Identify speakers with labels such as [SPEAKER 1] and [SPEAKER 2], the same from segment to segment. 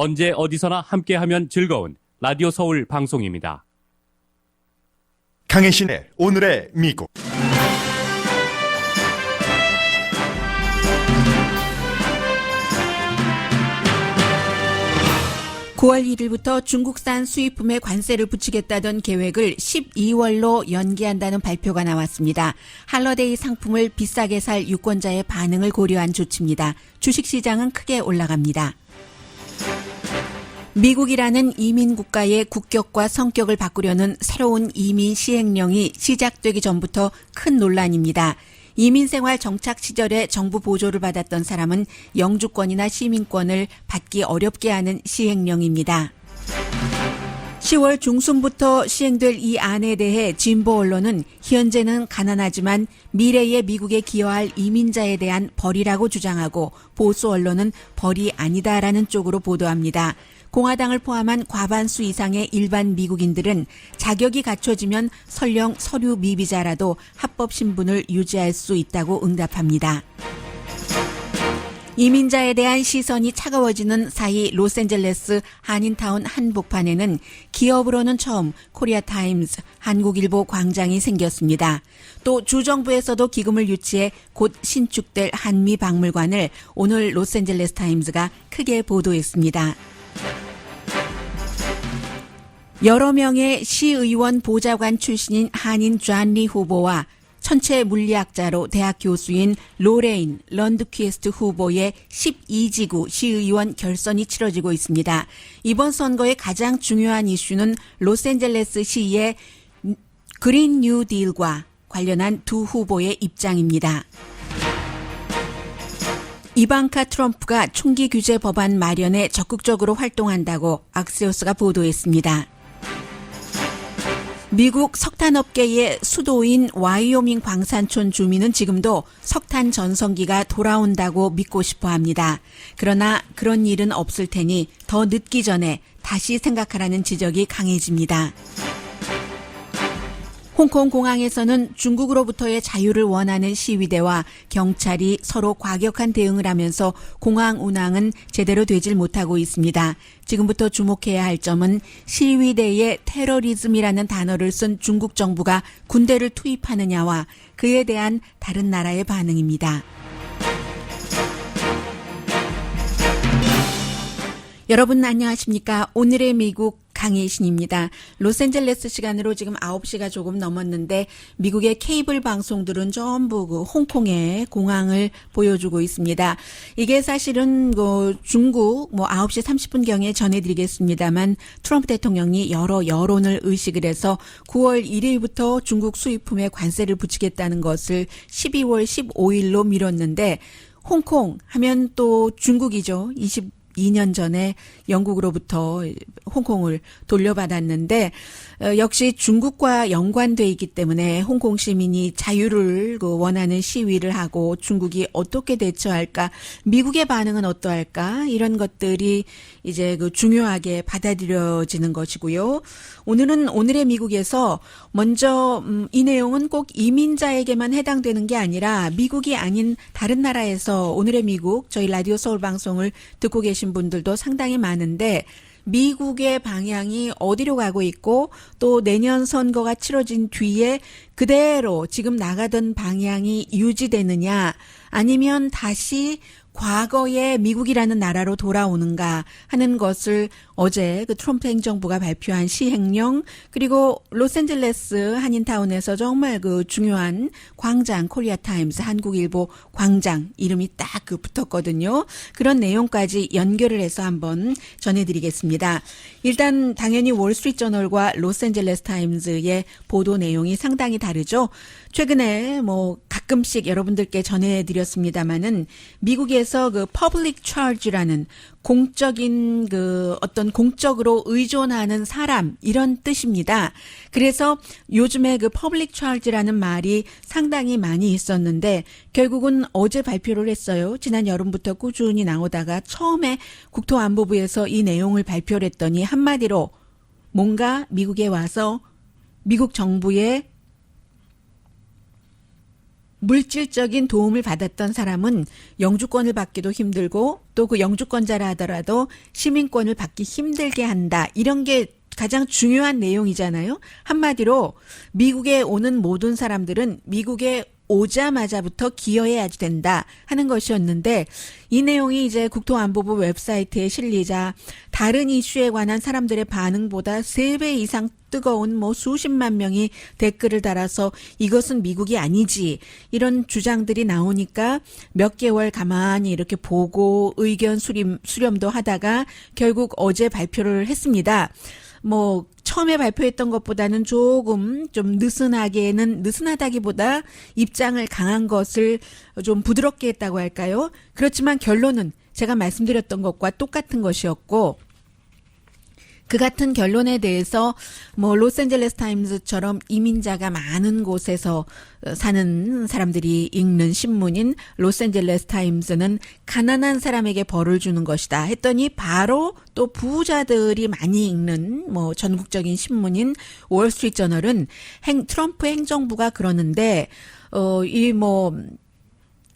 [SPEAKER 1] 언제 어디서나 함께하면 즐거운 라디오 서울 방송입니다.
[SPEAKER 2] 강혜신의 오늘의 미국.
[SPEAKER 3] (9월 1일부터) 중국산 수입품에 관세를 붙이겠다던 계획을 12월로 연기한다는 발표가 나왔습니다. 할러데이 상품을 비싸게 살 유권자의 반응을 고려한 조치입니다. 주식시장은 크게 올라갑니다. 미국이라는 이민국가의 국격과 성격을 바꾸려는 새로운 이민 시행령이 시작되기 전부터 큰 논란입니다. 이민생활 정착 시절에 정부 보조를 받았던 사람은 영주권이나 시민권을 받기 어렵게 하는 시행령입니다. 10월 중순부터 시행될 이 안에 대해 진보 언론은 현재는 가난하지만 미래의 미국에 기여할 이민자에 대한 벌이라고 주장하고, 보수 언론은 벌이 아니다라는 쪽으로 보도합니다. 공화당을 포함한 과반수 이상의 일반 미국인들은 자격이 갖춰지면 설령 서류 미비자라도 합법 신분을 유지할 수 있다고 응답합니다. 이민자에 대한 시선이 차가워지는 사이 로스앤젤레스 한인타운 한복판에는 기업으로는 처음 코리아타임즈, 한국일보 광장이 생겼습니다. 또 주정부에서도 기금을 유치해 곧 신축될 한미박물관을 오늘 로스앤젤레스 타임즈가 크게 보도했습니다. 여러 명의 시의원 보좌관 출신인 한인 존리 후보와 천체 물리학자로 대학 교수인 로레인 런드퀴스트 후보의 12지구 시의원 결선이 치러지고 있습니다. 이번 선거의 가장 중요한 이슈는 로스앤젤레스 시의 그린 뉴 딜과 관련한 두 후보의 입장입니다. 이방카 트럼프가 총기 규제 법안 마련에 적극적으로 활동한다고 악시오스가 보도했습니다. 미국 석탄업계의 수도인 와이오밍 광산촌 주민은 지금도 석탄 전성기가 돌아온다고 믿고 싶어 합니다. 그러나 그런 일은 없을 테니 더 늦기 전에 다시 생각하라는 지적이 강해집니다. 홍콩 공항에서는 중국으로부터의 자유를 원하는 시위대와 경찰이 서로 과격한 대응을 하면서 공항 운항은 제대로 되질 못하고 있습니다. 지금부터 주목해야 할 점은 시위대의 테러리즘이라는 단어를 쓴 중국 정부가 군대를 투입하느냐와 그에 대한 다른 나라의 반응입니다. 여러분 안녕하십니까? 오늘의 미국 강혜신입니다. 로스앤젤레스 시간으로 지금 9시가 조금 넘었는데 미국의 케이블 방송들은 전부 홍콩의 공항을 보여주고 있습니다. 이게 사실은 중국 9시 30분경에 전해드리겠습니다만 트럼프 대통령이 여러 여론을 의식을 해서 9월 1일부터 중국 수입품에 관세를 붙이겠다는 것을 12월 15일로 미뤘는데, 홍콩 하면 또 중국이죠. 22년 전에 영국으로부터 홍콩을 돌려받았는데 역시 중국과 연관돼 있기 때문에 홍콩 시민이 자유를 원하는 시위를 하고 중국이 어떻게 대처할까, 미국의 반응은 어떠할까, 이런 것들이 이제 중요하게 받아들여지는 것이고요. 오늘은 오늘의 미국에서 먼저 이 내용은 꼭 이민자에게만 해당되는 게 아니라 미국이 아닌 다른 나라에서 오늘의 미국, 저희 라디오 서울 방송을 듣고 계신 분들도 상당히 많은데, 미국의 방향이 어디로 가고 있고 또 내년 선거가 치러진 뒤에 그대로 지금 나가던 방향이 유지되느냐, 아니면 다시 과거의 미국이라는 나라로 돌아오는가 하는 것을 어제 트럼프 행정부가 발표한 시행령, 그리고 로스앤젤레스 한인타운에서 정말 중요한 광장, 코리아타임즈, 한국일보 광장 이름이 딱 붙었거든요. 그런 내용까지 연결을 해서 한번 전해드리겠습니다. 일단 당연히 월스트리트저널과 로스앤젤레스 타임즈의 보도 내용이 상당히 다르죠. 최근에 가끔씩 여러분들께 전해드렸습니다마는 미국에서 퍼블릭 차지라는 공적인 어떤 공적으로 의존하는 사람, 이런 뜻입니다. 그래서 요즘에 퍼블릭 차지라는 말이 상당히 많이 있었는데 결국은 어제 발표를 했어요. 지난 여름부터 꾸준히 나오다가 처음에 국토안보부에서 이 내용을 발표를 했더니 한마디로 뭔가 미국에 와서 미국 정부의 물질적인 도움을 받았던 사람은 영주권을 받기도 힘들고 또 그 영주권자라 하더라도 시민권을 받기 힘들게 한다. 이런 게 가장 중요한 내용이잖아요. 한마디로 미국에 오는 모든 사람들은 미국에 오자마자부터 기여해야 된다 하는 것이었는데 이 내용이 이제 국토안보부 웹사이트에 실리자 다른 이슈에 관한 사람들의 반응보다 3배 이상 뜨거운 수십만 명이 댓글을 달아서 이것은 미국이 아니지 이런 주장들이 나오니까 몇 개월 가만히 이렇게 보고 의견 수렴도 하다가 결국 어제 발표를 했습니다. 처음에 발표했던 것보다는 조금 좀 느슨하다기보다 입장을 강한 것을 좀 부드럽게 했다고 할까요? 그렇지만 결론은 제가 말씀드렸던 것과 똑같은 것이었고, 그 같은 결론에 대해서 로스앤젤레스 타임즈처럼 이민자가 많은 곳에서 사는 사람들이 읽는 신문인 로스앤젤레스 타임즈는 가난한 사람에게 벌을 주는 것이다 했더니 바로 또 부자들이 많이 읽는 전국적인 신문인 월스트리트 저널은 트럼프 행정부가 그러는데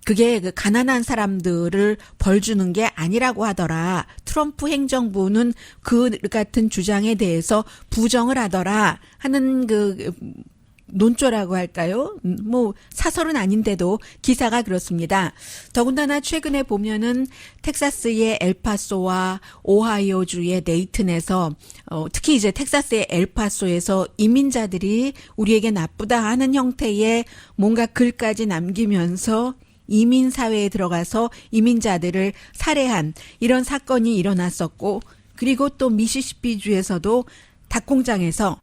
[SPEAKER 3] 그게 그 가난한 사람들을 벌 주는 게 아니라고 하더라. 트럼프 행정부는 그 같은 주장에 대해서 부정을 하더라 하는 논조라고 할까요? 사설은 아닌데도 기사가 그렇습니다. 더군다나 최근에 보면은 텍사스의 엘파소와 오하이오주의 데이튼에서 특히 이제 텍사스의 엘파소에서 이민자들이 우리에게 나쁘다 하는 형태의 뭔가 글까지 남기면서 이민 사회에 들어가서 이민자들을 살해한 이런 사건이 일어났었고, 그리고 또 미시시피주에서도 닭공장에서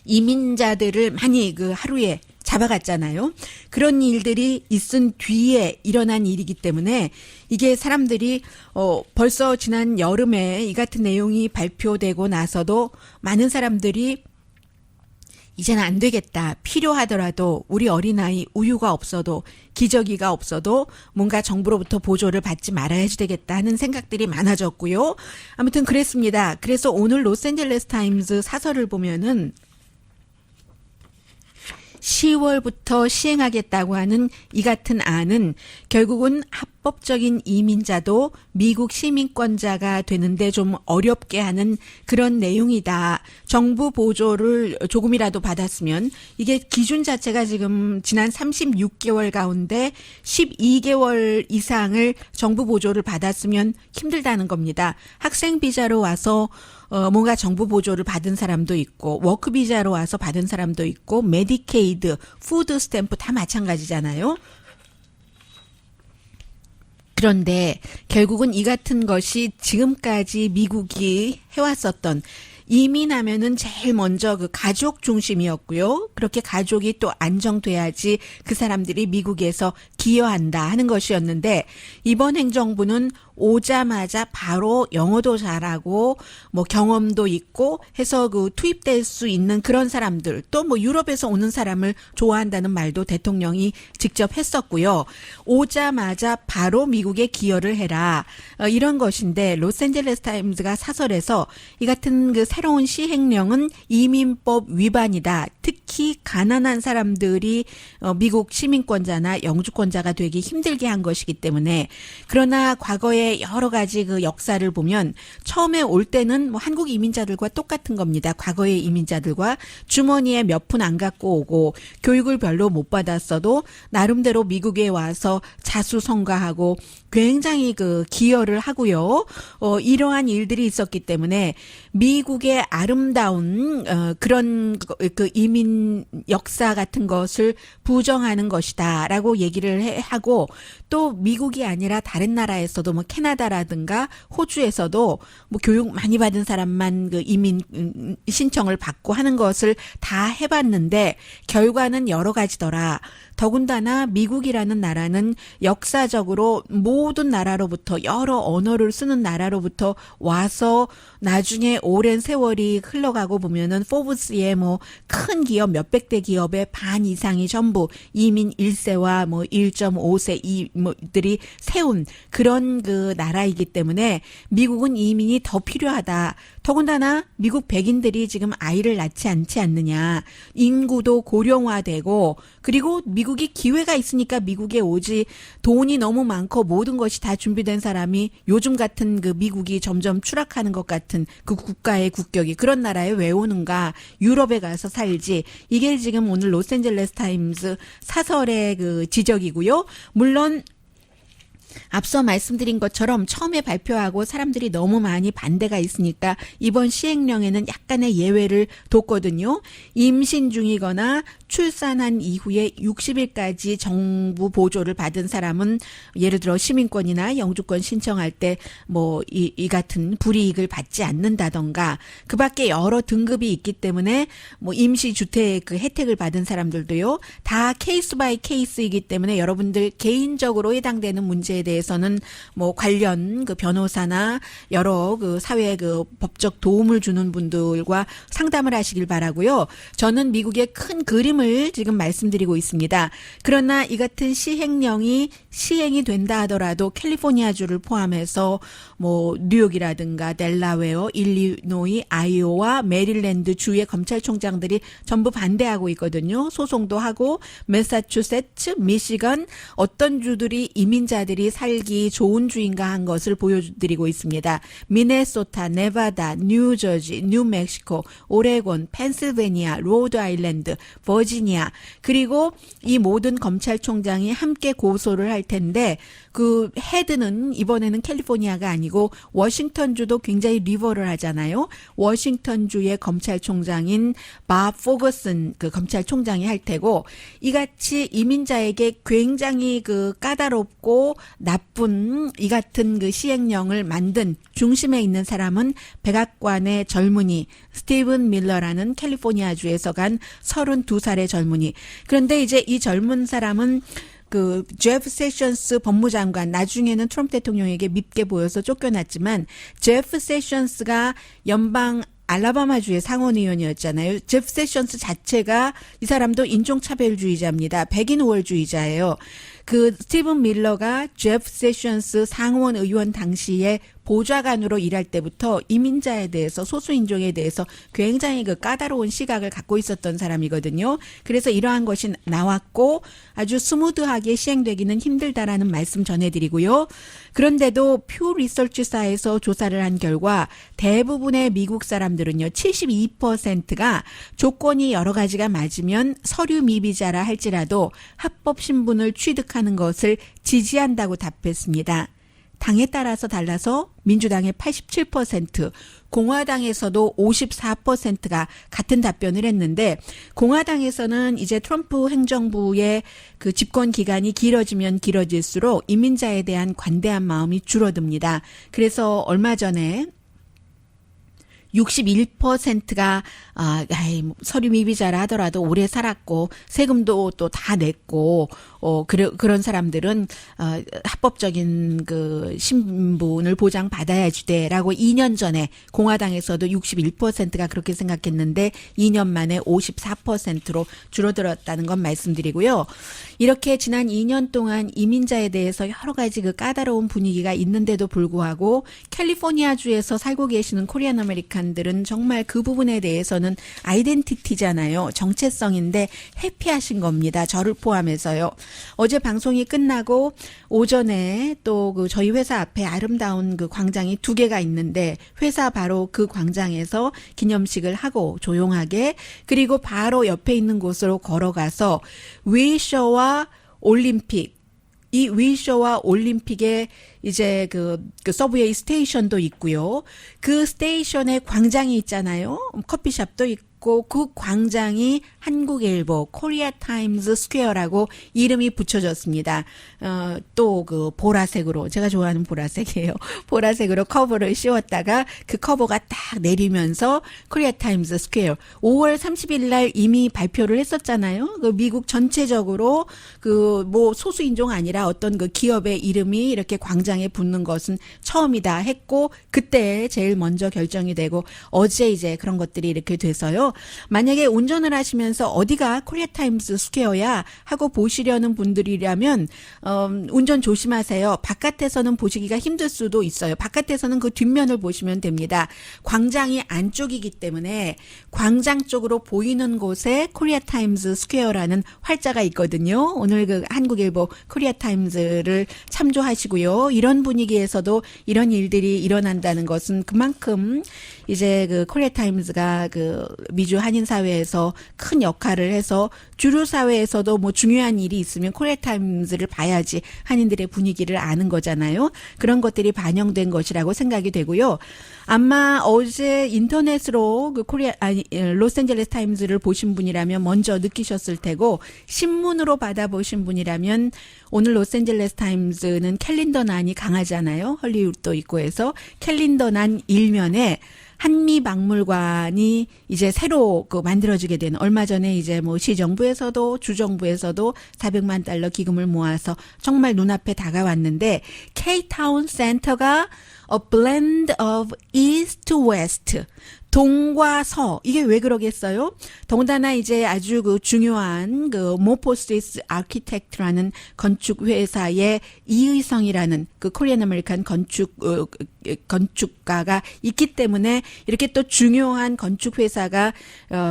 [SPEAKER 3] 이민자들을 많이 하루에 잡아갔잖아요. 그런 일들이 있은 뒤에 일어난 일이기 때문에 이게 사람들이 벌써 지난 여름에 이 같은 내용이 발표되고 나서도 많은 사람들이 이제는 안 되겠다. 필요하더라도 우리 어린아이 우유가 없어도 기저귀가 없어도 뭔가 정부로부터 보조를 받지 말아야지 되겠다 하는 생각들이 많아졌고요. 아무튼 그랬습니다. 그래서 오늘 로스앤젤레스 타임즈 사설을 보면은 10월부터 시행하겠다고 하는 이 같은 안은 결국은 합법적인 이민자도 미국 시민권자가 되는데 좀 어렵게 하는 그런 내용이다. 정부 보조를 조금이라도 받았으면 이게 기준 자체가 지금 지난 36개월 가운데 12개월 이상을 정부 보조를 받았으면 힘들다는 겁니다. 학생 비자로 와서 뭔가 정부 보조를 받은 사람도 있고 워크 비자로 와서 받은 사람도 있고 메디케이드, 푸드 스탬프 다 마찬가지잖아요. 그런데 결국은 이 같은 것이 지금까지 미국이 해왔었던 이민하면은 제일 먼저 가족 중심이었고요. 그렇게 가족이 또 안정돼야지 그 사람들이 미국에서 기여한다 하는 것이었는데 이번 행정부는 오자마자 바로 영어도 잘하고 경험도 있고 해서 투입될 수 있는 그런 사람들 또 유럽에서 오는 사람을 좋아한다는 말도 대통령이 직접 했었고요. 오자마자 바로 미국에 기여를 해라. 이런 것인데 로스앤젤레스 타임즈가 사설에서 이 같은 새로운 시행령은 이민법 위반이다. 특히 가난한 사람들이 미국 시민권자나 영주권자가 되기 힘들게 한 것이기 때문에 그러나 과거에 여러 가지 역사를 보면 처음에 올 때는 한국 이민자들과 똑같은 겁니다. 과거의 이민자들과 주머니에 몇 푼 안 갖고 오고 교육을 별로 못 받았어도 나름대로 미국에 와서 자수성가하고 굉장히 기여를 하고요. 이러한 일들이 있었기 때문에 미국의 아름다운 그런 이민 역사 같은 것을 부정하는 것이다라고 얘기를 하고 또 미국이 아니라 다른 나라에서도 캐나다라든가 호주에서도 교육 많이 받은 사람만 이민 신청을 받고 하는 것을 다 해봤는데 결과는 여러 가지더라. 더군다나 미국이라는 나라는 역사적으로 모든 나라로부터 여러 언어를 쓰는 나라로부터 와서 나중에 오랜 세월이 흘러가고 보면은 포브스의 큰 기업 몇백 대 기업의 반 이상이 전부 이민 1세와 1.5세 이들이 세운 그런 그 나라이기 때문에 미국은 이민이 더 필요하다. 더군다나 미국 백인들이 지금 아이를 낳지 않지 않느냐. 인구도 고령화되고 그리고 미국이 기회가 있으니까 미국에 오지 돈이 너무 많고 모든 것이 다 준비된 사람이 요즘 같은 그 미국이 점점 추락하는 것 같은 그 국가의 국격이 그런 나라에 왜 오는가. 유럽에 가서 살지. 이게 지금 오늘 로스앤젤레스 타임스 사설의 그 지적이고요. 물론 앞서 말씀드린 것처럼 처음에 발표하고 사람들이 너무 많이 반대가 있으니까 이번 시행령에는 약간의 예외를 뒀거든요. 임신 중이거나 출산한 이후에 60일까지 정부 보조를 받은 사람은 예를 들어 시민권이나 영주권 신청할 때 뭐 이 같은 불이익을 받지 않는다던가 그 밖에 여러 등급이 있기 때문에 뭐 임시주택 그 혜택을 받은 사람들도요. 다 케이스 바이 케이스이기 때문에 여러분들 개인적으로 해당되는 문제에 대해서는 뭐 관련 그 변호사나 여러 그 사회 그 법적 도움을 주는 분들과 상담을 하시길 바라고요. 저는 미국의 큰 그림을 지금 말씀드리고 있습니다. 그러나 이 같은 시행령이 시행이 된다 하더라도 캘리포니아주를 포함해서 뭐 뉴욕이라든가 델라웨어, 일리노이, 아이오와 메릴랜드 주의 검찰총장들이 전부 반대하고 있거든요. 소송도 하고 매사추세츠, 미시건 어떤 주들이 이민자들이 살기 좋은 주인가 한 것을 보여드리고 있습니다. 미네소타, 네바다, 뉴저지, 뉴멕시코, 오레곤, 펜실베니아, 로드아일랜드, 버지니아 그리고 이 모든 검찰총장이 함께 고소를 할 텐데 그 헤드는 이번에는 캘리포니아가 아니고 워싱턴주도 굉장히 리버를 하잖아요. 워싱턴주의 검찰총장인 밥 포거슨 그 검찰총장이 할 테고 이같이 이민자에게 굉장히 그 까다롭고 나쁜 이 같은 그 시행령을 만든 중심에 있는 사람은 백악관의 젊은이 스티븐 밀러라는 캘리포니아주에서 간 32살의 젊은이. 그런데 이제 이 젊은 사람은 그 제프 세션스 법무장관 나중에는 트럼프 대통령에게 밉게 보여서 쫓겨났지만 제프 세션스가 연방 알라바마주의 상원의원이었잖아요. 제프 세션스 자체가 이 사람도 인종차별주의자입니다. 백인 우월주의자예요. 그 스티븐 밀러가 제프 세션스 상원 의원 당시에 보좌관으로 일할 때부터 이민자에 대해서 소수인종에 대해서 굉장히 그 까다로운 시각을 갖고 있었던 사람이거든요. 그래서 이러한 것이 나왔고 아주 스무드하게 시행되기는 힘들다라는 말씀 전해드리고요. 그런데도 퓨 리서치사에서 조사를 한 결과 대부분의 미국 사람들은요. 72%가 조건이 여러 가지가 맞으면 서류 미비자라 할지라도 합법 신분을 취득하는 것을 지지한다고 답했습니다. 당에 따라서 달라서 민주당의 87%, 공화당에서도 54%가 같은 답변을 했는데 공화당에서는 이제 트럼프 행정부의 그 집권 기간이 길어지면 길어질수록 이민자에 대한 관대한 마음이 줄어듭니다. 그래서 얼마 전에 61%가 서류 미비자라 하더라도 오래 살았고 세금도 또 다 냈고 그런 사람들은 합법적인 그 신분을 보장받아야 주대라고 2년 전에 공화당에서도 61%가 그렇게 생각했는데 2년 만에 54%로 줄어들었다는 건 말씀드리고요. 이렇게 지난 2년 동안 이민자에 대해서 여러 가지 그 까다로운 분위기가 있는데도 불구하고 캘리포니아주에서 살고 계시는 코리안 아메리칸들은 정말 그 부분에 대해서는 아이덴티티잖아요. 정체성인데 해피하신 겁니다. 저를 포함해서요. 어제 방송이 끝나고 오전에 또 그 저희 회사 앞에 아름다운 그 광장이 2개가 있는데 회사 바로 그 광장에서 기념식을 하고 조용하게 그리고 바로 옆에 있는 곳으로 걸어가서 위셔와 올림픽 이 위셔와 올림픽에 이제 그 서브웨이 스테이션도 있고요. 그 스테이션에 광장이 있잖아요. 커피숍도 있고 그 광장이 한국일보 코리아 타임즈 스퀘어라고 이름이 붙여졌습니다. 또 그 보라색으로 제가 좋아하는 보라색이에요. 보라색으로 커버를 씌웠다가 그 커버가 딱 내리면서 코리아 타임즈 스퀘어 5월 30일 날 이미 발표를 했었잖아요. 그 미국 전체적으로 그 뭐 소수인종 아니라 어떤 그 기업의 이름이 이렇게 광장에 붙는 것은 처음이다 했고 그때 제일 먼저 결정이 되고 어제 이제 그런 것들이 이렇게 돼서요. 만약에 운전을 하시면서 어디가 코리아타임스 스퀘어야 하고 보시려는 분들이라면 운전 조심하세요. 바깥에서는 보시기가 힘들 수도 있어요. 바깥에서는 그 뒷면을 보시면 됩니다. 광장이 안쪽이기 때문에 광장 쪽으로 보이는 곳에 코리아타임스 스퀘어라는 활자가 있거든요. 오늘 그 한국일보 코리아타임스를 참조하시고요. 이런 분위기에서도 이런 일들이 일어난다는 것은 그만큼 이제 그 코리아타임스가 그 미주 한인 사회에서 큰 역할을 해서 주류 사회에서도 뭐 중요한 일이 있으면 코리아타임스를 봐야지 한인들의 분위기를 아는 거잖아요. 그런 것들이 반영된 것이라고 생각이 되고요. 아마 어제 인터넷으로 그 로스앤젤레스 타임즈를 보신 분이라면 먼저 느끼셨을 테고, 신문으로 받아보신 분이라면 오늘 로스앤젤레스 타임즈는 캘린더난이 강하잖아요. 헐리우드도 있고 해서 캘린더난 일면에 한미박물관이 이제 새로 그 만들어지게 된, 얼마 전에 이제 뭐 시정부에서도 주정부에서도 400만 달러 기금을 모아서 정말 눈앞에 다가왔는데, K-타운 센터가 A blend of East to West, 동과 서. 이게 왜 그러겠어요? 더군다나 이제 아주 그 중요한 그 모포스티스 아키텍트라는 건축 회사의 이의성이라는 그 코리안 아메리칸 건축가가 있기 때문에 이렇게 또 중요한 건축 회사가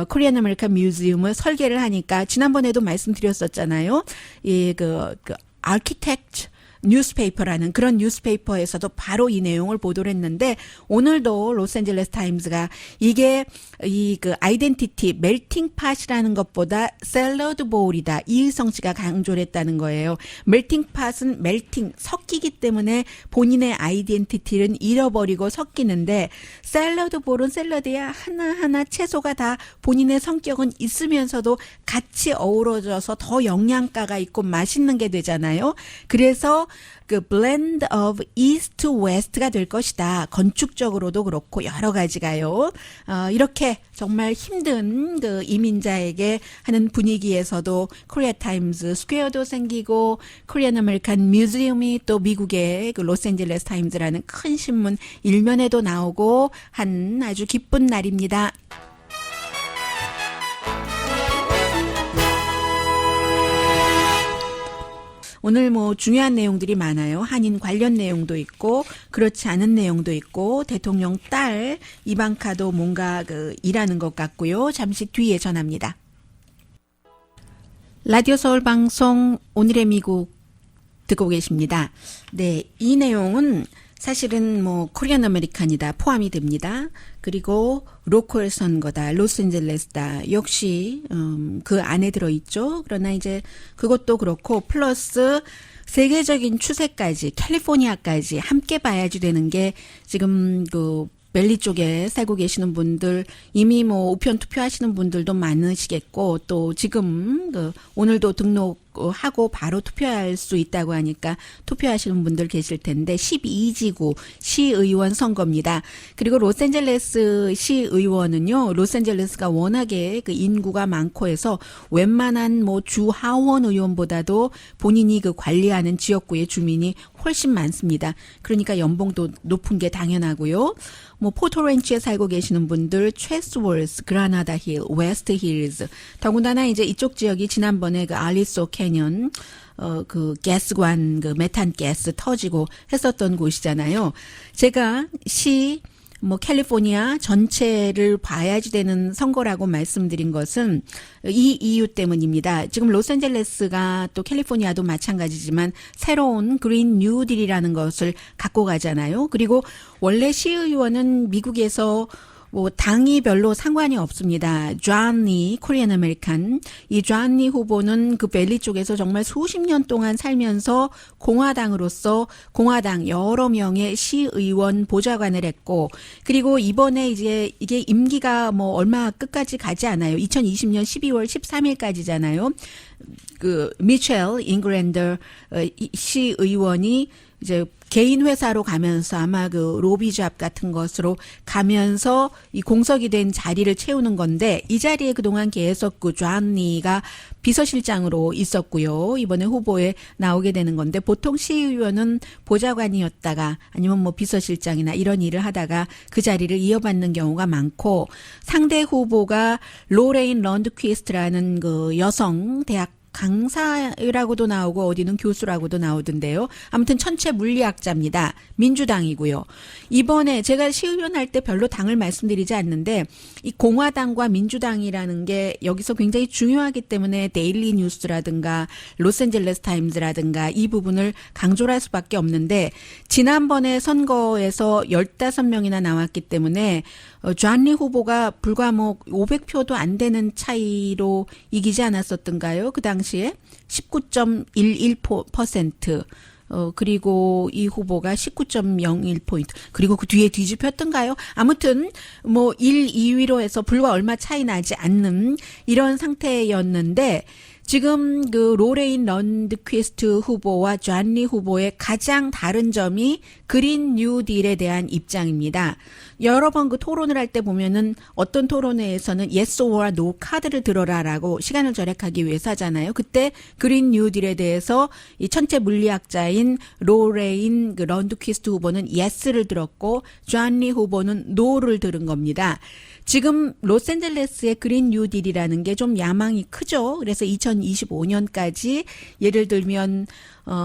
[SPEAKER 3] 코리안 아메리칸 뮤지엄을 설계를 하니까, 지난번에도 말씀드렸었잖아요. 이 그 아키텍트 뉴스페이퍼라는 그런 뉴스페이퍼에서도 바로 이 내용을 보도를 했는데, 오늘도 로스앤젤레스 타임즈가 이게 이 그 아이덴티티 멜팅 팟이라는 것보다 샐러드 보울이다, 이의성 씨가 강조를 했다는 거예요. 멜팅 팟은 멜팅 섞이기 때문에 본인의 아이덴티티를 잃어버리고 섞이는데, 샐러드 보울은 샐러드에 하나하나 채소가 다 본인의 성격은 있으면서도 같이 어우러져서 더 영양가가 있고 맛있는 게 되잖아요. 그래서 그 blend of east to west가 될 것이다. 건축적으로도 그렇고 여러 가지가요. 이렇게 정말 힘든 그 이민자에게 하는 분위기에서도 코리아 타임즈 스퀘어도 생기고, 코리안 아메리칸 뮤지엄이 또 미국의 그 로스앤젤레스 타임즈라는 큰 신문 일면에도 나오고 한 아주 기쁜 날입니다. 오늘 뭐 중요한 내용들이 많아요. 한인 관련 내용도 있고 그렇지 않은 내용도 있고, 대통령 딸 이방카도 뭔가 그 일하는 것 같고요. 잠시 뒤에 전합니다. 라디오 서울 방송 오늘의 미국 듣고 계십니다. 네, 이 내용은 사실은 뭐 코리안 아메리칸이다 포함이 됩니다. 그리고 로컬 선거다, 로스앤젤레스다, 역시 그 안에 들어있죠. 그러나 이제 그것도 그렇고 플러스 세계적인 추세까지, 캘리포니아까지 함께 봐야지 되는 게, 지금 그 밸리 쪽에 살고 계시는 분들, 이미 뭐 우편 투표하시는 분들도 많으시겠고, 또 지금 그 오늘도 등록하고 바로 투표할 수 있다고 하니까 투표하시는 분들 계실 텐데, 12지구 시의원 선거입니다. 그리고 로스앤젤레스 시의원은요, 로스앤젤레스가 워낙에 그 인구가 많고 해서 웬만한 뭐 주 하원 의원보다도 본인이 그 관리하는 지역구의 주민이 훨씬 많습니다. 그러니까 연봉도 높은 게 당연하고요. 뭐 포토렌치에 살고 계시는 분들, 최스월스, 그라나다 힐, 웨스트 힐즈, 더군다나 이제 이쪽 지역이 지난번에 그 알리소 캐년 그 가스관 그 메탄 가스 터지고 했었던 곳이잖아요. 제가 뭐 캘리포니아 전체를 봐야지 되는 선거라고 말씀드린 것은 이 이유 때문입니다. 지금 로스앤젤레스가 또 캘리포니아도 마찬가지지만 새로운 그린 뉴딜이라는 것을 갖고 가잖아요. 그리고 원래 시의원은 미국에서 뭐 당이 별로 상관이 없습니다. 존니 코리안 아메리칸, 이 존니 후보는 그 밸리 쪽에서 정말 수십 년 동안 살면서 공화당으로서 공화당 여러 명의 시의원 보좌관을 했고, 그리고 이번에 이제 이게 임기가 뭐 얼마 끝까지 가지 않아요. 2020년 12월 13일까지잖아요. 그 미첼 잉그랜더 시의원이 이제 개인 회사로 가면서 아마 그 로비잡 같은 것으로 가면서 이 공석이 된 자리를 채우는 건데 이 자리에 그동안 계속 그 존니가 비서실장으로 있었고요. 이번에 후보에 나오게 되는 건데 보통 시의원은 보좌관이었다가 아니면 뭐 비서실장이나 이런 일을 하다가 그 자리를 이어받는 경우가 많고 상대 후보가 로레인 런드퀴스트라는 그 여성 대학 강사라고도 나오고 어디는 교수라고도 나오던데요. 아무튼 천체 물리학자입니다. 민주당이고요. 이번에 제가 시의원 할 때 별로 당을 말씀드리지 않는데 이 공화당과 민주당이라는 게 여기서 굉장히 중요하기 때문에 데일리 뉴스라든가 로스앤젤레스 타임즈라든가 이 부분을 강조를 할 수밖에 없는데 지난번에 선거에서 15명이나 나왔기 때문에 존니 후보가 불과 뭐 500표도 안 되는 차이로 이기지 않았었던가요? 그 당시에 19.11%. 그리고 이 후보가 19.01포인트. 그리고 그 뒤에 뒤집혔던가요? 아무튼, 1, 2위로 해서 불과 얼마 차이 나지 않는 이런 상태였는데, 지금 그 로레인 런드퀴스트 후보와 존니 후보의 가장 다른 점이 그린 뉴딜에 대한 입장입니다. 여러 번 그 토론을 할 때 보면은 어떤 토론회에서는 yes or no 카드를 들어라라고 시간을 절약하기 위해서 하잖아요. 그때 그린 뉴딜에 대해서 이 천체 물리학자인 로레인 그 런드퀴스트 후보는 yes를 들었고 존니 후보는 no를 들은 겁니다. 지금 로스앤젤레스의 그린 뉴딜이라는 게 좀 야망이 크죠. 그래서 2025년까지 예를 들면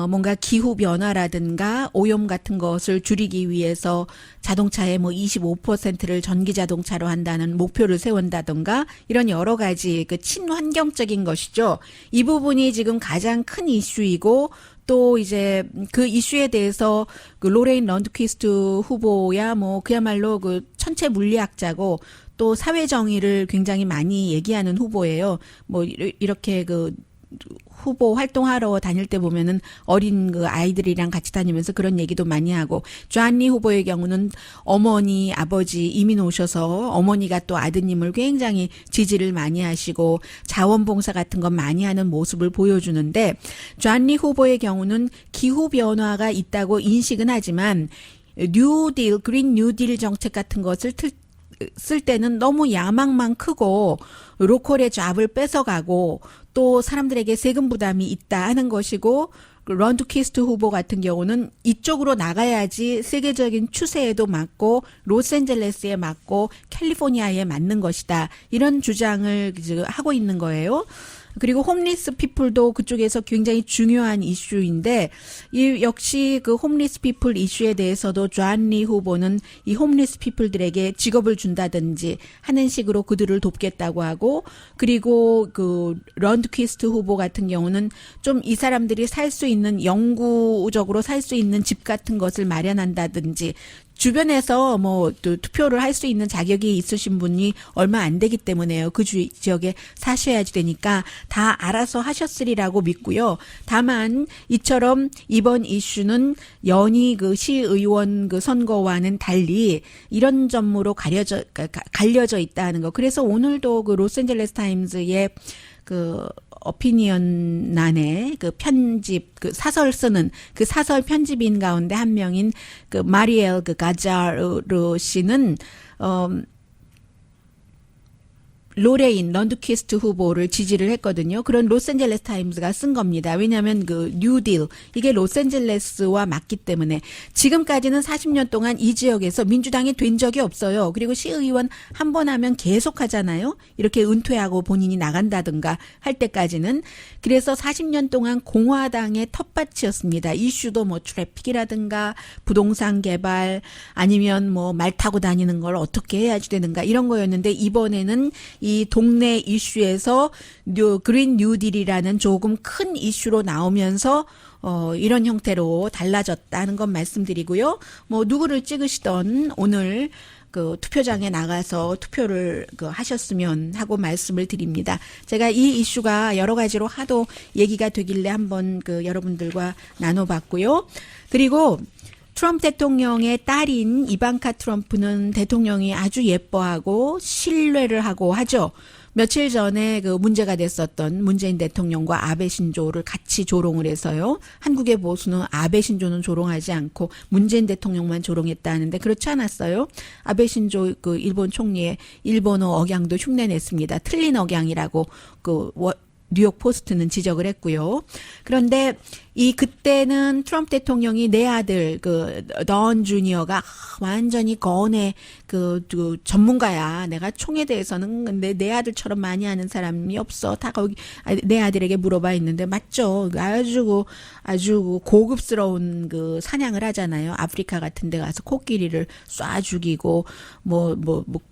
[SPEAKER 3] 뭔가 기후 변화라든가 오염 같은 것을 줄이기 위해서 자동차의 25%를 전기 자동차로 한다는 목표를 세운다든가 이런 여러 가지 그 친환경적인 것이죠. 이 부분이 지금 가장 큰 이슈이고 또 이제 그 이슈에 대해서 그 로레인 런드퀴스트 후보야 그야말로 그 천체 물리학자고 또 사회 정의를 굉장히 많이 얘기하는 후보예요. 이렇게 그 후보 활동하러 다닐 때 보면은 어린 그 아이들이랑 같이 다니면서 그런 얘기도 많이 하고 존니 후보의 경우는 어머니, 아버지 이민 오셔서 어머니가 또 아드님을 굉장히 지지를 많이 하시고 자원봉사 같은 건 많이 하는 모습을 보여주는데 존니 후보의 경우는 기후 변화가 있다고 인식은 하지만 뉴딜, 그린 뉴딜 정책 같은 것을 쓸 때는 너무 야망만 크고 로컬의 잡을 뺏어가고 또 사람들에게 세금 부담이 있다 하는 것이고 런드퀴스트 후보 같은 경우는 이쪽으로 나가야지 세계적인 추세에도 맞고 로스앤젤레스에 맞고 캘리포니아에 맞는 것이다. 이런 주장을 하고 있는 거예요. 그리고 홈리스 피플도 그쪽에서 굉장히 중요한 이슈인데 이 역시 그 홈리스 피플 이슈에 대해서도 존니 후보는 이 홈리스 피플들에게 직업을 준다든지 하는 식으로 그들을 돕겠다고 하고 그리고 그 런드퀴스트 후보 같은 경우는 좀 이 사람들이 살 수 있는 영구적으로 살 수 있는 집 같은 것을 마련한다든지 주변에서 또 투표를 할 수 있는 자격이 있으신 분이 얼마 안 되기 때문에요. 그 지역에 사셔야지 되니까 다 알아서 하셨으리라고 믿고요. 다만 이처럼 이번 이슈는 연이 그 시의원 그 선거와는 달리 이런 점으로 갈려져 있다는 거. 그래서 오늘도 그 로스앤젤레스 타임즈의 그 어피니언란에 그 편집 그 사설 쓰는 그 사설 편집인 가운데 한 명인 그 마리엘 그 가자르 씨는 로레인 런드퀴스트 후보를 지지를 했거든요. 그런 로스앤젤레스 타임즈가 쓴 겁니다. 왜냐하면 그 뉴딜 이게 로스앤젤레스와 맞기 때문에 지금까지는 40년 동안 이 지역에서 민주당이 된 적이 없어요. 그리고 시의원 한 번 하면 계속 하잖아요. 이렇게 은퇴하고 본인이 나간다든가 할 때까지는. 그래서 40년 동안 공화당의 텃밭이었습니다. 이슈도 트래픽이라든가 부동산 개발 아니면 말 타고 다니는 걸 어떻게 해야지 되는가 이런 거였는데 이번에는 이 동네 이슈에서 그린 뉴딜이라는 조금 큰 이슈로 나오면서 이런 형태로 달라졌다는 건 말씀드리고요. 누구를 찍으시던 오늘 그 투표장에 나가서 투표를 하셨으면 하고 말씀을 드립니다. 제가 이 이슈가 여러 가지로 하도 얘기가 되길래 한번 여러분들과 나눠봤고요. 그리고 트럼프 대통령의 딸인 이방카 트럼프는 대통령이 아주 예뻐하고 신뢰를 하고 하죠. 며칠 전에 그 문제가 됐었던 문재인 대통령과 아베 신조를 같이 조롱을 해서요. 한국의 보수는 아베 신조는 조롱하지 않고 문재인 대통령만 조롱했다는데 그렇지 않았어요. 아베 신조 그 일본 총리의 일본어 억양도 흉내냈습니다. 틀린 억양이라고 뉴욕 포스트는 지적을 했고요. 그런데 그때는 트럼프 대통령이 내 아들 던 주니어가 완전히 건의 그 전문가야. 내가 총에 대해서는 근데 내 아들처럼 많이 아는 사람이 없어. 다 거기 내 아들에게 물어봐 했는데 맞죠. 아주 고급스러운 그 사냥을 하잖아요. 아프리카 같은 데 가서 코끼리를 쏴 죽이고 뭐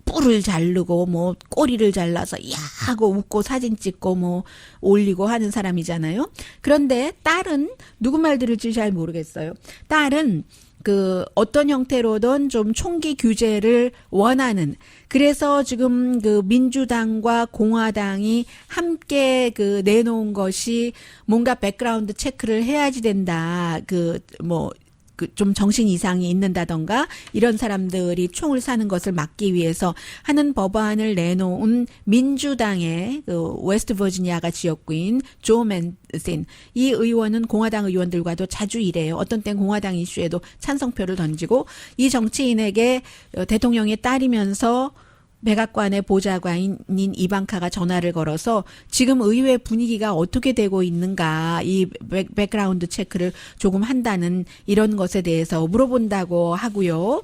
[SPEAKER 3] 뿔을 자르고 뭐 꼬리를 잘라서 야 하고 웃고 사진 찍고 뭐 올리고 하는 사람이잖아요. 그런데 딸은 누구 말 들을지 잘 모르겠어요. 딸은 어떤 형태로든 좀 총기 규제를 원하는, 그래서 지금 민주당과 공화당이 함께 내놓은 것이 뭔가 백그라운드 체크를 해야지 된다. 좀 정신 이상이 있는다던가 이런 사람들이 총을 사는 것을 막기 위해서 하는 법안을 내놓은 민주당의 웨스트 버지니아가 지역구인 조 맨신 이 의원은 공화당 의원들과도 자주 일해요. 어떤 땐 공화당 이슈에도 찬성표를 던지고 이 정치인에게 대통령의 딸이면서 백악관의 보좌관인 이방카가 전화를 걸어서 지금 의회 분위기가 어떻게 되고 있는가, 이 백그라운드 체크를 조금 한다는 이런 것에 대해서 물어본다고 하고요.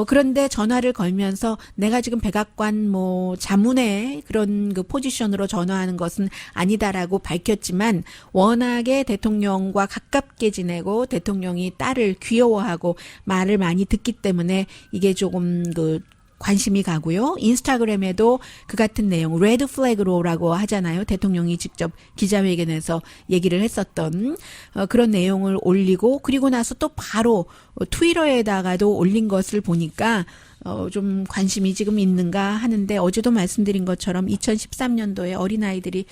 [SPEAKER 3] 그런데 전화를 걸면서 내가 지금 백악관 자문의 그런 포지션으로 전화하는 것은 아니다라고 밝혔지만 워낙에 대통령과 가깝게 지내고 대통령이 딸을 귀여워하고 말을 많이 듣기 때문에 이게 조금 관심이 가고요. 인스타그램에도 그 같은 내용, 레드 플래그로라고 하잖아요. 대통령이 직접 기자회견에서 얘기를 했었던 그런 내용을 올리고 그리고 나서 또 바로 트위터에다가도 올린 것을 보니까 좀 관심이 지금 있는가 하는데 어제도 말씀드린 것처럼 2013년도에 어린아이들이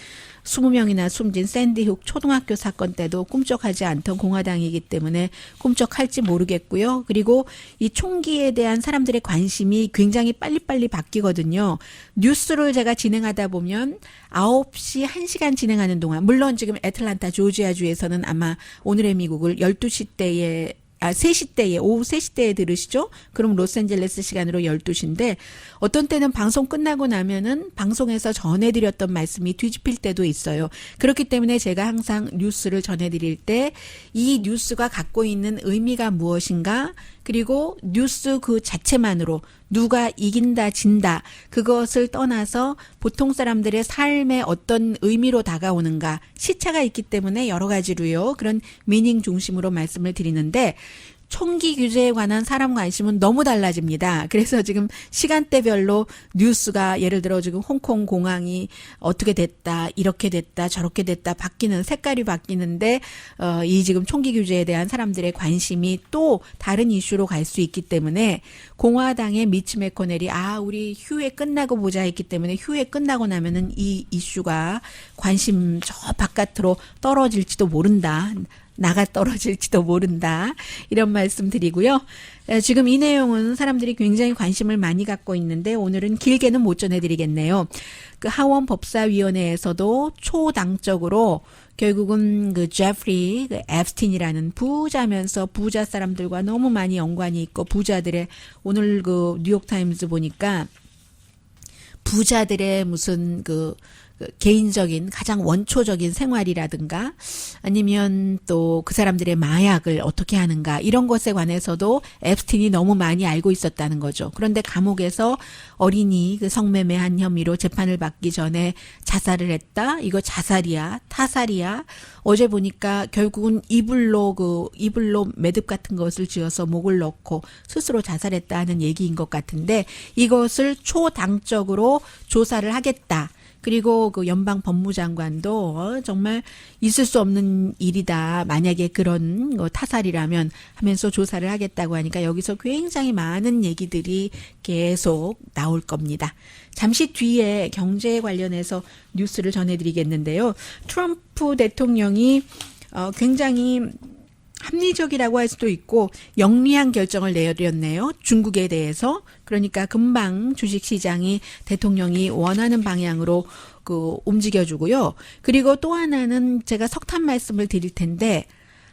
[SPEAKER 3] 20명이나 숨진 샌디훅 초등학교 사건 때도 꿈쩍하지 않던 공화당이기 때문에 꿈쩍할지 모르겠고요. 그리고 이 총기에 대한 사람들의 관심이 굉장히 빨리빨리 바뀌거든요. 뉴스를 제가 진행하다 보면 9시 1시간 진행하는 동안, 물론 지금 애틀란타 조지아주에서는 아마 오늘의 미국을 12시 때에 3시 때에, 오후 3시 때에 들으시죠? 그럼 로스앤젤레스 시간으로 12시인데, 어떤 때는 방송 끝나고 나면은 방송에서 전해드렸던 말씀이 뒤집힐 때도 있어요. 그렇기 때문에 제가 항상 뉴스를 전해드릴 때, 이 뉴스가 갖고 있는 의미가 무엇인가, 그리고 뉴스 그 자체만으로 누가 이긴다, 진다, 그것을 떠나서 보통 사람들의 삶에 어떤 의미로 다가오는가, 시차가 있기 때문에 여러 가지로요. 그런 미닝 중심으로 말씀을 드리는데, 총기 규제에 관한 사람 관심은 너무 달라집니다. 그래서 지금 시간대별로 뉴스가 예를 들어 지금 홍콩 공항이 어떻게 됐다, 이렇게 됐다, 저렇게 됐다, 바뀌는, 색깔이 바뀌는데 이 지금 총기 규제에 대한 사람들의 관심이 또 다른 이슈로 갈 수 있기 때문에 공화당의 미치 매코넬이 우리 휴회 끝나고 보자 했기 때문에 휴회 끝나고 나면은 이 이슈가 관심 저 바깥으로 떨어질지도 모른다. 나가 떨어질지도 모른다. 이런 말씀 드리고요. 지금 이 내용은 사람들이 굉장히 관심을 많이 갖고 있는데 오늘은 길게는 못 전해드리겠네요. 하원 법사위원회에서도 초당적으로 결국은 제프리 앱스틴이라는 부자면서 부자 사람들과 너무 많이 연관이 있고 부자들의, 오늘 뉴욕타임즈 보니까 부자들의 무슨 개인적인 가장 원초적인 생활이라든가 아니면 또 그 사람들의 마약을 어떻게 하는가 이런 것에 관해서도 앱스틴이 너무 많이 알고 있었다는 거죠. 그런데 감옥에서 어린이 성매매한 혐의로 재판을 받기 전에 자살을 했다. 이거 자살이야, 타살이야. 어제 보니까 결국은 이불로 매듭 같은 것을 지어서 목을 넣고 스스로 자살했다는 얘기인 것 같은데 이것을 초당적으로 조사를 하겠다. 그리고 연방 법무장관도 정말 있을 수 없는 일이다. 만약에 그런 타살이라면 하면서 조사를 하겠다고 하니까 여기서 굉장히 많은 얘기들이 계속 나올 겁니다. 잠시 뒤에 경제에 관련해서 뉴스를 전해드리겠는데요. 트럼프 대통령이 굉장히 합리적이라고 할 수도 있고 영리한 결정을 내렸네요. 중국에 대해서. 그러니까 금방 주식시장이 대통령이 원하는 방향으로 움직여주고요. 그리고 또 하나는 제가 석탄 말씀을 드릴 텐데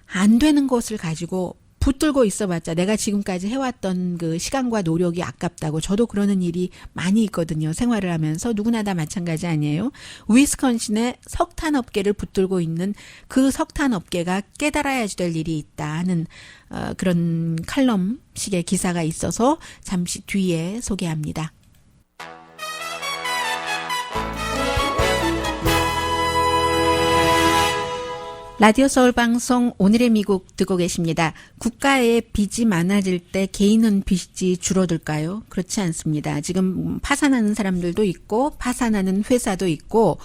[SPEAKER 3] 안 되는 것을 가지고 붙들고 있어봤자 내가 지금까지 해왔던 그 시간과 노력이 아깝다고 저도 그러는 일이 많이 있거든요. 생활을 하면서 누구나 다 마찬가지 아니에요. 위스콘신의 석탄업계를 붙들고 있는 그 석탄업계가 깨달아야지 될 일이 있다는 그런 칼럼식의 기사가 있어서 잠시 뒤에 소개합니다. 라디오 서울 방송 오늘의 미국 듣고 계십니다. 국가의 빚이 많아질 때 개인은 빚이 줄어들까요? 그렇지 않습니다. 지금 파산하는 사람들도 있고 파산하는 회사도 있고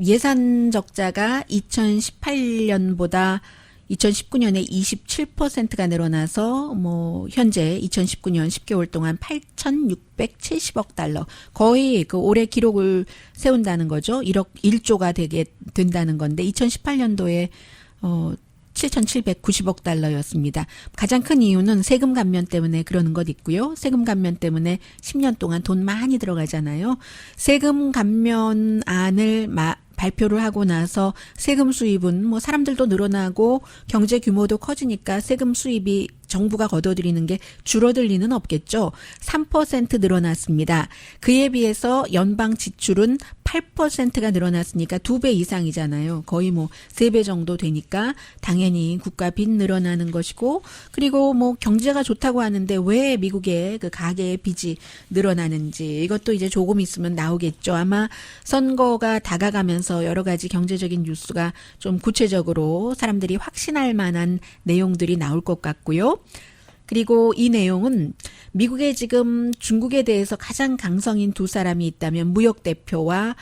[SPEAKER 3] 예산 적자가 2018년보다 2019년에 27%가 늘어나서 현재 2019년 10개월 동안 8,670억 달러 거의 그 올해 기록을 세운다는 거죠. 1조가 되게 된다는 건데 2018년도에 7,790억 달러였습니다. 가장 큰 이유는 세금 감면 때문에 그러는 것 있고요. 세금 감면 때문에 10년 동안 돈 많이 들어가잖아요. 세금 감면안을 발표를 하고 나서 세금 수입은 사람들도 늘어나고 경제 규모도 커지니까 세금 수입이 정부가 걷어들이는 게 줄어들 리는 없겠죠. 3% 늘어났습니다. 그에 비해서 연방 지출은 8%가 늘어났으니까 2배 이상이잖아요. 거의 3배 정도 되니까 당연히 국가 빚 늘어나는 것이고 그리고 경제가 좋다고 하는데 왜 미국의 그 가계의 빚이 늘어나는지 이것도 이제 조금 있으면 나오겠죠. 아마 선거가 다가가면서 여러 가지 경제적인 뉴스가 좀 구체적으로 사람들이 확신할 만한 내용들이 나올 것 같고요. 그리고 이 내용은 미국에 지금 중국에 대해서 가장 강성인 두 사람이 있다면 무역 대표와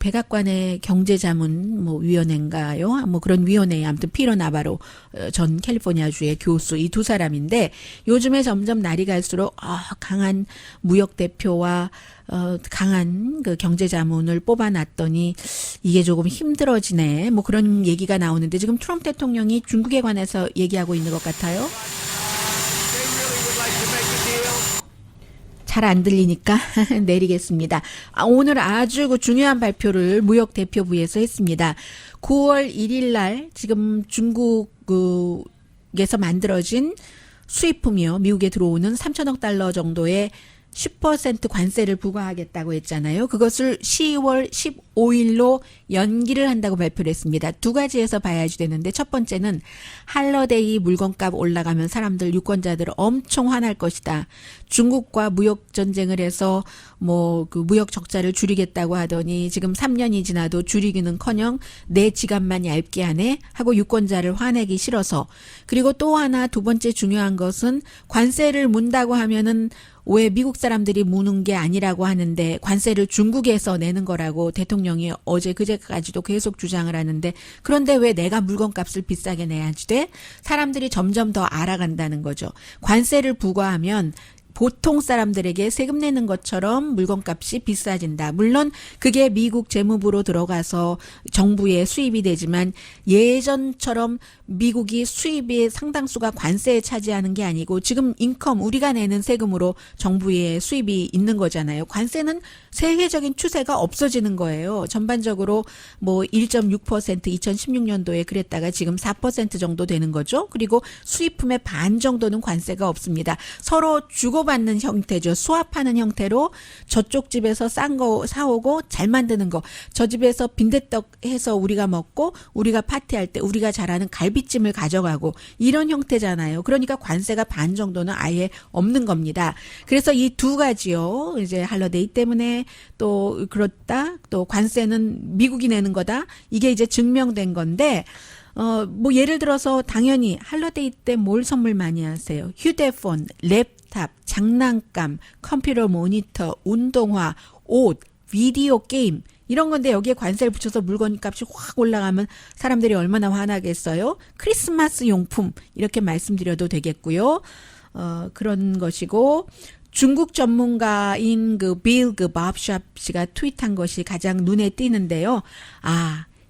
[SPEAKER 3] 백악관의 경제자문위원회인가요? 그런 위원회에 아무튼 피터 나바로 전 캘리포니아주의 교수 이 두 사람인데 요즘에 점점 날이 갈수록 강한 무역 대표와 강한 그 경제자문을 뽑아놨더니 이게 조금 힘들어지네. 그런 얘기가 나오는데 지금 트럼프 대통령이 중국에 관해서 얘기하고 있는 것 같아요. 잘 안 들리니까 내리겠습니다. 오늘 아주 중요한 발표를 무역 대표부에서 했습니다. 9월 1일 날 지금 중국에서 만들어진 수입품이요. 미국에 들어오는 3천억 달러 정도의 10% 관세를 부과하겠다고 했잖아요. 그것을 10월 15일로 연기를 한다고 발표를 했습니다. 두 가지에서 봐야지 되는데 첫 번째는 할러데이 물건값 올라가면 사람들 유권자들 엄청 화날 것이다. 중국과 무역 전쟁을 해서 그 무역 적자를 줄이겠다고 하더니 지금 3년이 지나도 줄이기는커녕 내 지갑만 얇게 하네 하고 유권자를 화내기 싫어서 그리고 또 하나 두 번째 중요한 것은 관세를 문다고 하면은 왜 미국 사람들이 무는 게 아니라고 하는데 관세를 중국에서 내는 거라고 대통령이 어제 그제까지도 계속 주장을 하는데 그런데 왜 내가 물건값을 비싸게 내야지 돼? 사람들이 점점 더 알아간다는 거죠. 관세를 부과하면 보통 사람들에게 세금 내는 것처럼 물건값이 비싸진다. 물론 그게 미국 재무부로 들어가서 정부의 수입이 되지만 예전처럼 미국이 수입의 상당수가 관세에 차지하는 게 아니고 지금 인컴 우리가 내는 세금으로 정부의 수입이 있는 거잖아요. 관세는 세계적인 추세가 없어지는 거예요. 전반적으로 1.6% 2016년도에 그랬다가 지금 4% 정도 되는 거죠. 그리고 수입품의 반 정도는 관세가 없습니다. 서로 주고받는 형태죠. 수합하는 형태로 저쪽 집에서 싼 거 사오고 잘 만드는 거. 저 집에서 빈대떡 해서 우리가 먹고 우리가 파티할 때 우리가 잘하는 갈비찜을 가져가고 이런 형태잖아요. 그러니까 관세가 반 정도는 아예 없는 겁니다. 그래서 이 두 가지요. 이제 할러데이 때문에 또 그렇다. 또 관세는 미국이 내는 거다. 이게 이제 증명된 건데 예를 들어서 당연히 할러데이 때 뭘 선물 많이 하세요? 휴대폰, 랩탑, 장난감, 컴퓨터 모니터, 운동화, 옷, 비디오 게임 이런 건데 여기에 관세를 붙여서 물건값이 확 올라가면 사람들이 얼마나 화나겠어요? 크리스마스 용품 이렇게 말씀드려도 되겠고요. 그런 것이고 중국 전문가인 빌 밥샵 씨가 트윗한 것이 가장 눈에 띄는데요.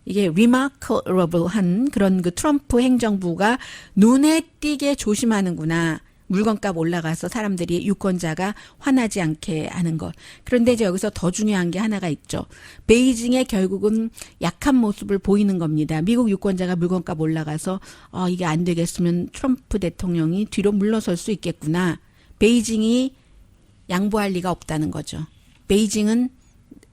[SPEAKER 3] 이게 remarkable한 그런 그 트럼프 행정부가 눈에 띄게 조심하는구나. 물건값 올라가서 사람들이 유권자가 화나지 않게 하는 것. 그런데 이제 여기서 더 중요한 게 하나가 있죠. 베이징의 결국은 약한 모습을 보이는 겁니다. 미국 유권자가 물건값 올라가서 이게 안 되겠으면 트럼프 대통령이 뒤로 물러설 수 있겠구나. 베이징이 양보할 리가 없다는 거죠. 베이징은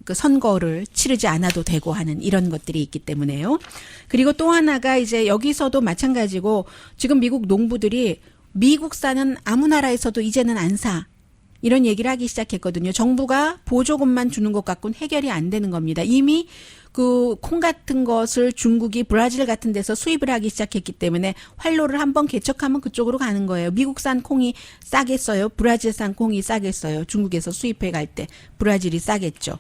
[SPEAKER 3] 그 선거를 치르지 않아도 되고 하는 이런 것들이 있기 때문에요. 그리고 또 하나가 이제 여기서도 마찬가지고 지금 미국 농부들이 미국산은 아무 나라에서도 이제는 안 사. 이런 얘기를 하기 시작했거든요. 정부가 보조금만 주는 것 갖고는 해결이 안 되는 겁니다. 이미 그 콩 같은 것을 중국이 브라질 같은 데서 수입을 하기 시작했기 때문에 활로를 한번 개척하면 그쪽으로 가는 거예요. 미국산 콩이 싸겠어요? 브라질산 콩이 싸겠어요? 중국에서 수입해 갈 때 브라질이 싸겠죠.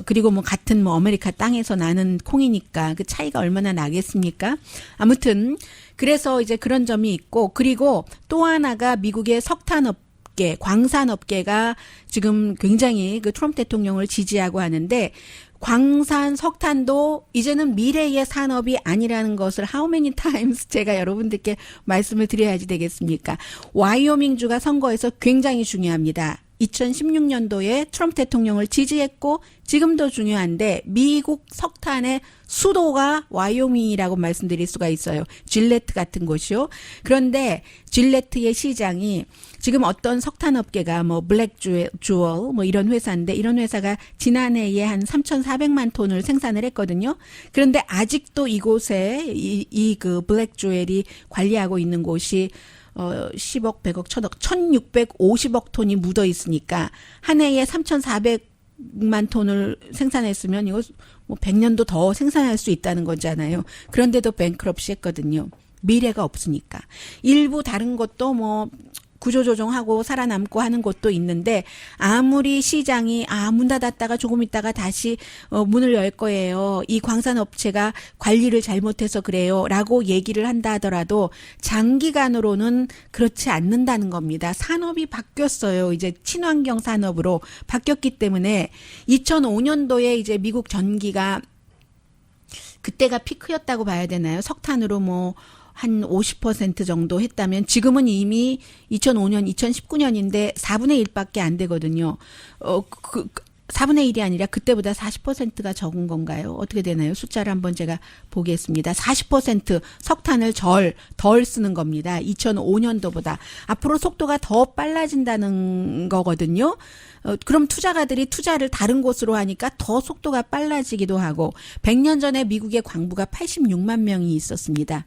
[SPEAKER 3] 그리고 뭐 같은 뭐 아메리카 땅에서 나는 콩이니까 그 차이가 얼마나 나겠습니까? 아무튼 그래서 이제 그런 점이 있고, 그리고 또 하나가 미국의 석탄업계, 광산업계가 지금 굉장히 그 트럼프 대통령을 지지하고 하는데, 광산, 석탄도 이제는 미래의 산업이 아니라는 것을 how many times 제가 여러분들께 말씀을 드려야지 되겠습니까? 와이오밍주가 선거에서 굉장히 중요합니다. 2016년도에 트럼프 대통령을 지지했고 지금도 중요한데 미국 석탄의 수도가 와이오밍이라고 말씀드릴 수가 있어요. 질레트 같은 곳이요. 그런데 질레트의 시장이 지금 어떤 석탄업계가 뭐 블랙 주얼 뭐 이런 회사인데 이런 회사가 지난해에 한 3,400만 톤을 생산을 했거든요. 그런데 아직도 이곳에 이 그 블랙 주얼이 관리하고 있는 곳이 10억, 100억, 1000억, 1650억 톤이 묻어 있으니까 한 해에 3400만 톤을 생산했으면 이거 뭐 100년도 더 생산할 수 있다는 거잖아요. 그런데도 뱅크럽시 했거든요. 미래가 없으니까. 일부 다른 것도 뭐 구조조정하고 살아남고 하는 곳도 있는데 아무리 시장이 문 닫았다가 조금 있다가 다시 문을 열 거예요. 이 광산업체가 관리를 잘못해서 그래요. 라고 얘기를 한다 하더라도 장기간으로는 그렇지 않는다는 겁니다. 산업이 바뀌었어요. 이제 친환경 산업으로 바뀌었기 때문에 2005년도에 이제 미국 전기가 그때가 피크였다고 봐야 되나요? 석탄으로 뭐 한 50% 정도 했다면 지금은 이미 2005년, 2019년인데 4분의 1밖에 안 되거든요. 4분의 1이 아니라 그때보다 40%가 적은 건가요? 어떻게 되나요? 숫자를 한번 제가 보겠습니다. 40% 석탄을 덜 쓰는 겁니다. 2005년도보다. 앞으로 속도가 더 빨라진다는 거거든요. 그럼 투자가들이 투자를 다른 곳으로 하니까 더 속도가 빨라지기도 하고 100년 전에 미국의 광부가 86만 명이 있었습니다.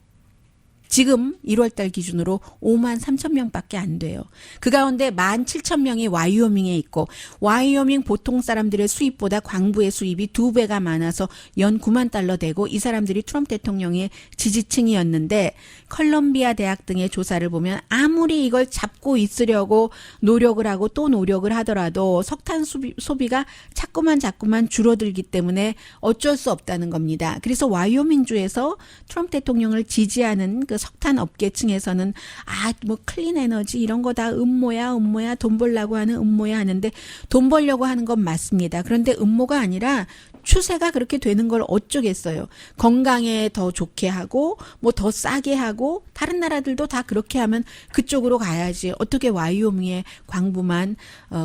[SPEAKER 3] 지금 1월달 기준으로 5만 3천 명밖에 안 돼요. 그 가운데 17,000명이 와이오밍에 있고 와이오밍 보통 사람들의 수입보다 광부의 수입이 2배가 많아서 연 9만 달러 되고 이 사람들이 트럼프 대통령의 지지층이었는데 컬럼비아 대학 등의 조사를 보면 아무리 이걸 잡고 있으려고 노력을 하고 또 노력을 하더라도 석탄 소비가 자꾸만 줄어들기 때문에 어쩔 수 없다는 겁니다. 그래서 와이오밍주에서 트럼프 대통령을 지지하는 그 석탄 업계층에서는 뭐 클린 에너지 이런 거 다 음모야 돈 벌려고 하는 음모야 하는데 돈 벌려고 하는 건 맞습니다. 그런데 음모가 아니라 추세가 그렇게 되는 걸 어쩌겠어요. 건강에 더 좋게 하고 뭐 더 싸게 하고 다른 나라들도 다 그렇게 하면 그쪽으로 가야지. 어떻게 와이오밍의 광부만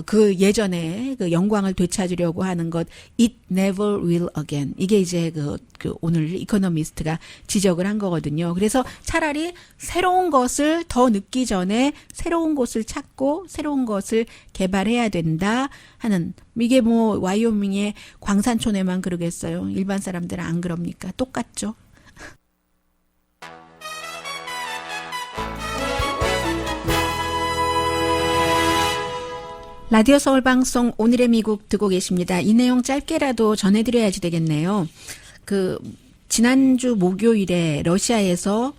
[SPEAKER 3] 그 예전에 그 영광을 되찾으려고 하는 것 it never will again. 이게 이제 그 오늘 이코노미스트가 지적을 한 거거든요. 그래서 차라리 새로운 것을 더 늦기 전에 새로운 곳을 찾고 새로운 것을 개발해야 된다 하는 이게 뭐 와이오밍의 광산촌에만 그러겠어요. 일반 사람들은 안 그럽니까? 똑같죠. 라디오 서울 방송 오늘의 미국 듣고 계십니다. 이 내용 짧게라도 전해드려야지 되겠네요. 지난주 목요일에 러시아에서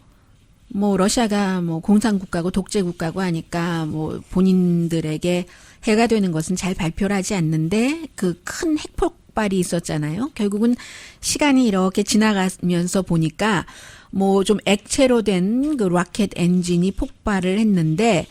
[SPEAKER 3] 뭐 러시아가 뭐 공산국가고 독재국가고 하니까 뭐 본인들에게 해가 되는 것은 잘 발표를 하지 않는데 그 큰 핵폭발이 있었잖아요. 결국은 시간이 이렇게 지나가면서 보니까 뭐 좀 액체로 된 그 로켓 엔진이 폭발을 했는데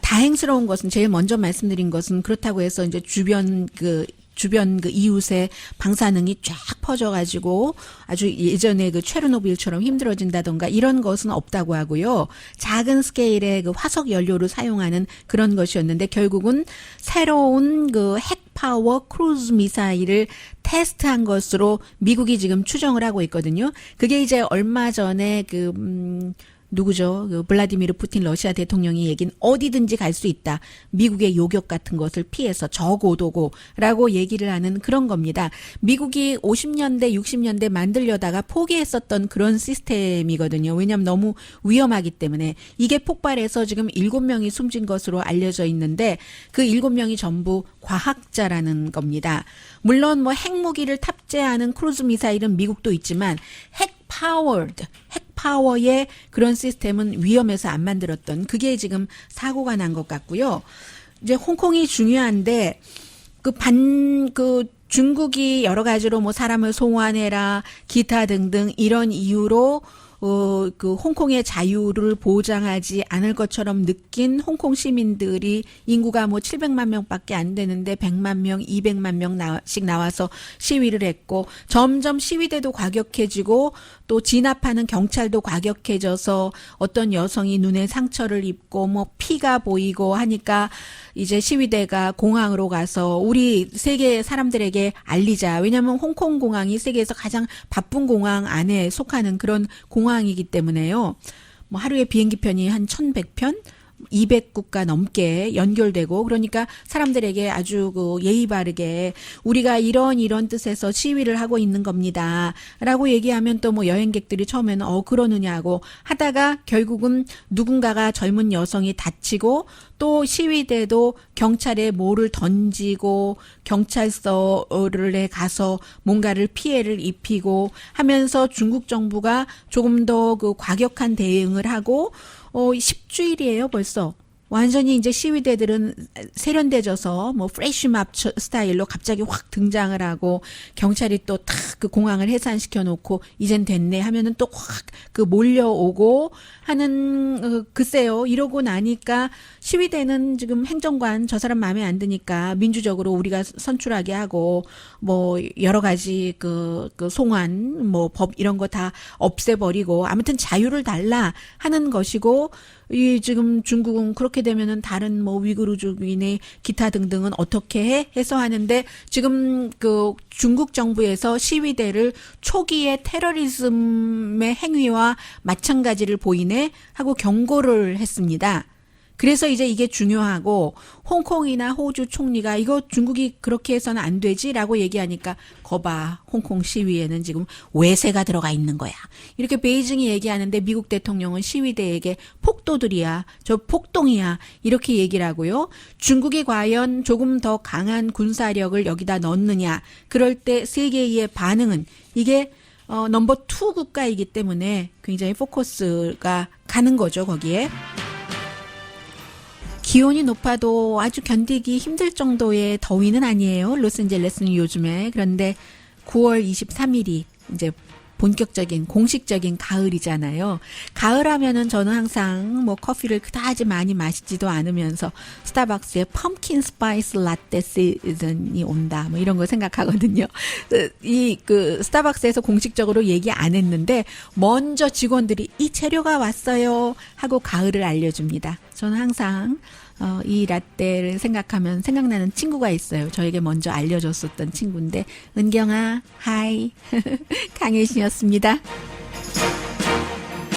[SPEAKER 3] 다행스러운 것은 제일 먼저 말씀드린 것은 그렇다고 해서 이제 주변 그 주변 그 이웃의 방사능이 쫙 퍼져가지고 아주 예전에 그 체르노빌처럼 힘들어진다던가 이런 것은 없다고 하고요. 작은 스케일의 그 화석 연료를 사용하는 그런 것이었는데 결국은 새로운 그 핵파워 크루즈 미사일을 테스트한 것으로 미국이 지금 추정을 하고 있거든요. 그게 이제 얼마 전에 누구죠? 그 블라디미르 푸틴 러시아 대통령이 얘긴 어디든지 갈 수 있다. 미국의 요격 같은 것을 피해서 저고도고라고 얘기를 하는 그런 겁니다. 미국이 50년대, 60년대 만들려다가 포기했었던 그런 시스템이거든요. 왜냐하면 너무 위험하기 때문에. 이게 폭발해서 지금 7명이 숨진 것으로 알려져 있는데 그 7명이 전부 과학자라는 겁니다. 물론 뭐 핵무기를 탑재하는 크루즈 미사일은 미국도 있지만 핵파워의 그런 시스템은 위험해서 안 만들었던 그게 지금 사고가 난 것 같고요. 이제 홍콩이 중요한데 중국이 여러 가지로 뭐 사람을 송환해라 기타 등등 이런 이유로 그 홍콩의 자유를 보장하지 않을 것처럼 느낀 홍콩 시민들이 인구가 뭐 700만 명밖에 안 되는데 100만 명, 200만 명씩 나와서 시위를 했고 점점 시위대도 과격해지고 또 진압하는 경찰도 과격해져서 어떤 여성이 눈에 상처를 입고 뭐 피가 보이고 하니까 이제 시위대가 공항으로 가서 우리 세계 사람들에게 알리자. 왜냐하면 홍콩 공항이 세계에서 가장 바쁜 공항 안에 속하는 그런 공항이기 때문에요. 뭐 하루에 비행기 편이 한 1,100편? 200국가 넘게 연결되고 그러니까 사람들에게 아주 그 예의 바르게 우리가 이런 뜻에서 시위를 하고 있는 겁니다. 라고 얘기하면 또 뭐 여행객들이 처음에는 그러느냐고 하다가 결국은 누군가가 젊은 여성이 다치고 또 시위대도 경찰에 뭐를 던지고 경찰서에 가서 뭔가를 피해를 입히고 하면서 중국 정부가 조금 더 그 과격한 대응을 하고 10주일이에요, 벌써. 완전히 이제 시위대들은 세련돼져서 뭐 프레쉬맙 스타일로 갑자기 확 등장을 하고 경찰이 또 탁 그 공항을 해산시켜 놓고 이젠 됐네 하면은 또 확 그 몰려오고 하는 글쎄요. 이러고 나니까 시위대는 지금 행정관 저 사람 마음에 안 드니까 민주적으로 우리가 선출하게 하고 뭐 여러 가지 그 송환 뭐 법 이런 거 다 없애버리고 아무튼 자유를 달라 하는 것이고 이 지금 중국은 그렇게 되면은 다른 뭐 위구르족인의 기타 등등은 어떻게 해? 해서 하는데 지금 그 중국 정부에서 시위대를 초기의 테러리즘의 행위와 마찬가지를 보이네 하고 경고를 했습니다. 그래서 이제 이게 중요하고 홍콩이나 호주 총리가 이거 중국이 그렇게 해서는 안 되지라고 얘기하니까 거봐 홍콩 시위에는 지금 외세가 들어가 있는 거야. 이렇게 베이징이 얘기하는데 미국 대통령은 시위대에게 폭도들이야. 저 폭동이야. 이렇게 얘기를 하고요. 중국이 과연 조금 더 강한 군사력을 여기다 넣느냐. 그럴 때 세계의 반응은 이게 넘버 2 국가이기 때문에 굉장히 포커스가 가는 거죠. 거기에. 기온이 높아도 아주 견디기 힘들 정도의 더위는 아니에요. 로스앤젤레스는 요즘에. 그런데 9월 23일이 이제 본격적인 공식적인 가을이잖아요. 가을 하면은 저는 항상 뭐 커피를 그다지 많이 마시지도 않으면서 스타벅스의 펌킨 스파이스 라떼 시즌이 온다. 뭐 이런 거 생각하거든요. 스타벅스에서 공식적으로 얘기 안 했는데 먼저 직원들이 이 재료가 왔어요 하고 가을을 알려줍니다. 저는 항상 이 라떼를 생각하면 생각나는 친구가 있어요. 저에게 먼저 알려줬었던 친구인데 은경아 하이 강혜신이었습니다.